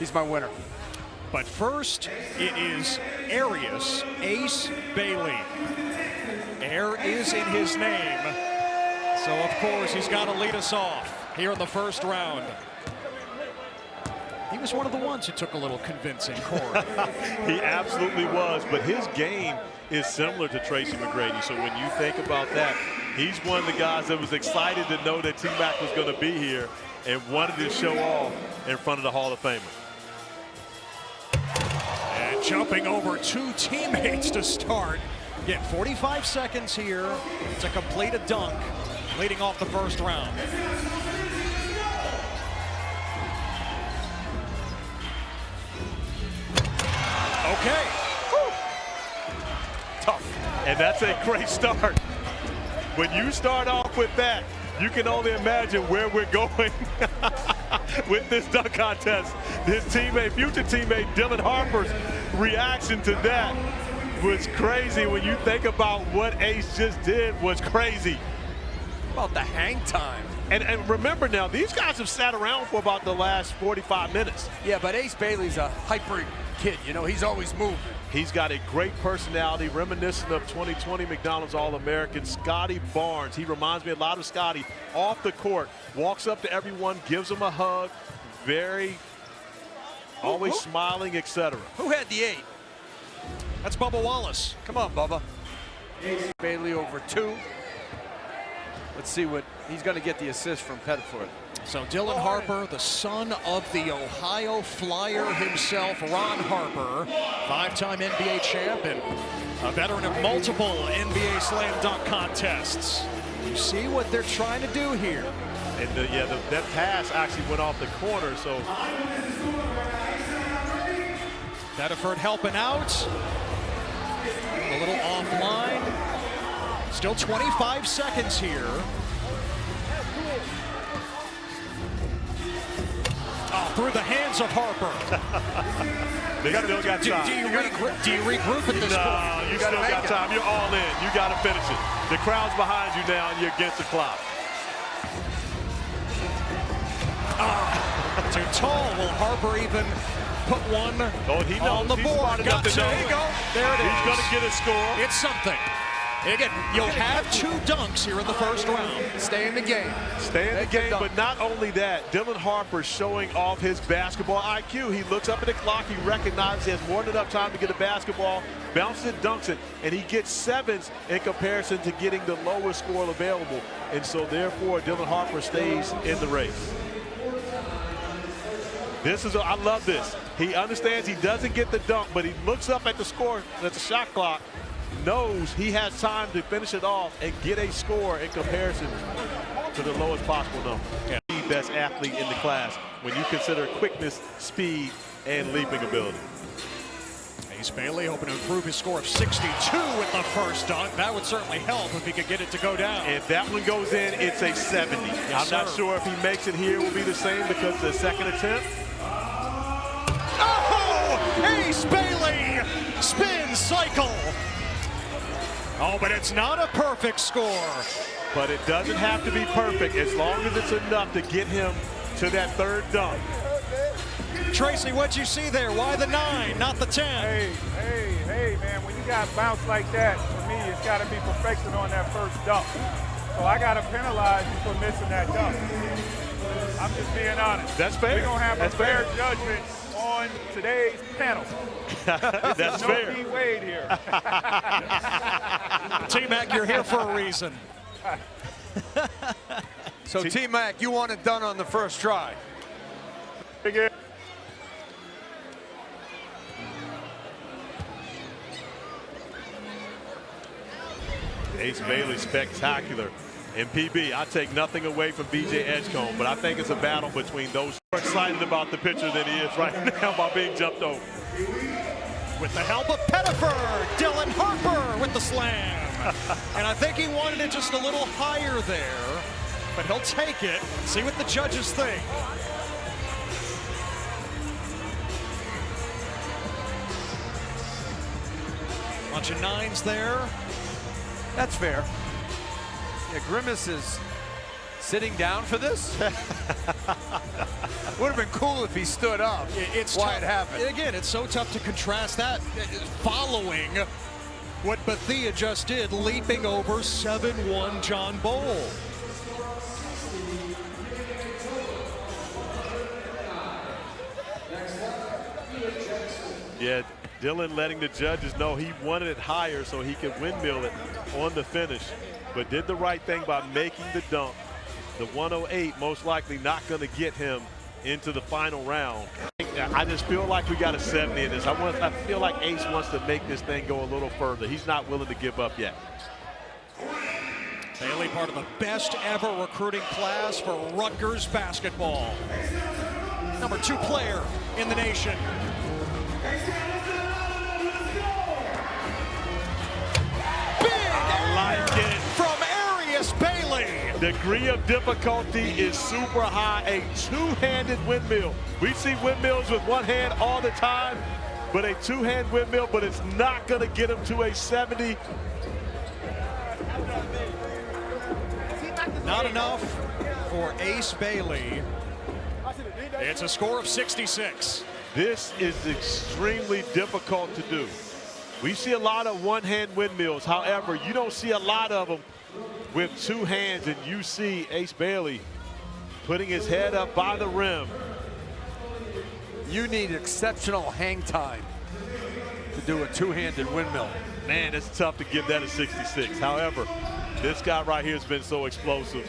He's my winner. But first, it is Arius Ace Bailey. Air is in his name. So, of course, he's got to lead us off here in the first round. He was one of the ones who took a little convincing, Corey. He absolutely was, but his game is similar to Tracy McGrady. So when you think about that, he's one of the guys that was excited to know that T-Mac was going to be here and wanted to show off in front of the Hall of Famer. And jumping over two teammates to start. Again, 45 seconds here to complete a dunk, leading off the first round. Okay. Whew. Tough. And that's a great start. When you start off with that, you can only imagine where we're going with this dunk contest. His teammate, future teammate Dylan Harper's reaction to that was crazy. When you think about what Ace just did, was crazy. About the hang time. And remember now, these guys have sat around for about the last 45 minutes. Yeah, but Ace Bailey's a hyper kid. You know, he's always moving. He's got a great personality, reminiscent of 2020 McDonald's All-American Scotty Barnes. He reminds me a lot of Scotty. Off the court, walks up to everyone, gives them a hug, always smiling, etc. Who had the 8? That's Bubba Wallace. Come on, Bubba. Ace Bailey over 2. Let's see what he's going to get the assist from Pettiford. So Dylan Harper, the son of the Ohio Flyer himself, Ron Harper, 5-time NBA champ and a veteran of multiple NBA slam dunk contests. You see what they're trying to do here. And that pass actually went off the corner, so. Pettiford helping out. A little offline. Still 25 seconds here. Oh, through the hands of Harper. They still got time. Do you regroup at this point? No, you still got time. You're all in. You got to finish it. The crowd's behind you now, and you're against the clock. Too tall. Will Harper even put one on the board? Got to. There you go. There it is. He's going to get a score. It's something. Again, you'll have 2 dunks here in the first round. Stay in the game. Stay in the game, but not only that, Dylan Harper showing off his basketball IQ. He looks up at the clock, he recognizes he has more than enough time to get a basketball, bounces it, dunks it, and he gets 7s in comparison to getting the lowest score available. And so therefore, Dylan Harper stays in the race. I love this. He understands he doesn't get the dunk, but he looks up at the score, at the shot clock, knows he has time to finish it off and get a score in comparison to the lowest possible number. Yeah. The best athlete in the class when you consider quickness, speed, and leaping ability. Ace Bailey hoping to improve his score of 62 with the first dunk. That would certainly help if he could get it to go down. If that one goes in, it's a 70. I'm not sure if he makes it here will be the same because the second attempt. Oh! Ace Bailey! Spin cycle! Oh, but it's not a perfect score. But it doesn't have to be perfect as long as it's enough to get him to that third dunk. Tracy, what'd you see there? Why the 9, not the 10? Hey, man, when you got bounce like that, for me, it's got to be perfection on that first dunk. So I got to penalize you for missing that dunk. I'm just being honest. That's fair. We're going to have a fair judgment on today's panel. That's fair. No D Wade here. T-Mac, you're here for a reason. So T-Mac, you want it done on the first try. Ace Bailey, spectacular. And PB, I take nothing away from BJ Edgecombe, but I think it's a battle between those who are excited about the picture than he is right now by being jumped over. With the help of Pettiford, Dylan Harper with the slam. And I think he wanted it just a little higher there, but he'll take it. See what the judges think. Bunch of 9s there. That's fair. Yeah, Grimace is sitting down for this. Would have been cool if he stood up. It's why tough. it happened. Again, it's so tough to contrast that following what Bethea just did, leaping over 7-1 John Bowl. Yeah, Dylan letting the judges know he wanted it higher so he could windmill it on the finish, but did the right thing by making the dunk. The 108 most likely not going to get him into the final round. I just feel like we got a 70 in this. I feel like Ace wants to make this thing go a little further. He's not willing to give up yet. Bailey, part of the best ever recruiting class for Rutgers basketball. Number 2 player in the nation. I like it. From Arius Bailey. Degree of difficulty is super high. A two-handed windmill. We see windmills with one hand all the time, but a two-hand windmill, but it's not going to get him to a 70. Not enough for Ace Bailey. It's a score of 66. This is extremely difficult to do. We see a lot of one-hand windmills. However, you don't see a lot of them with two hands, and you see Ace Bailey putting his head up by the rim. You need exceptional hang time to do a two-handed windmill. Man, it's tough to give that a 66. However, this guy right here has been so explosive.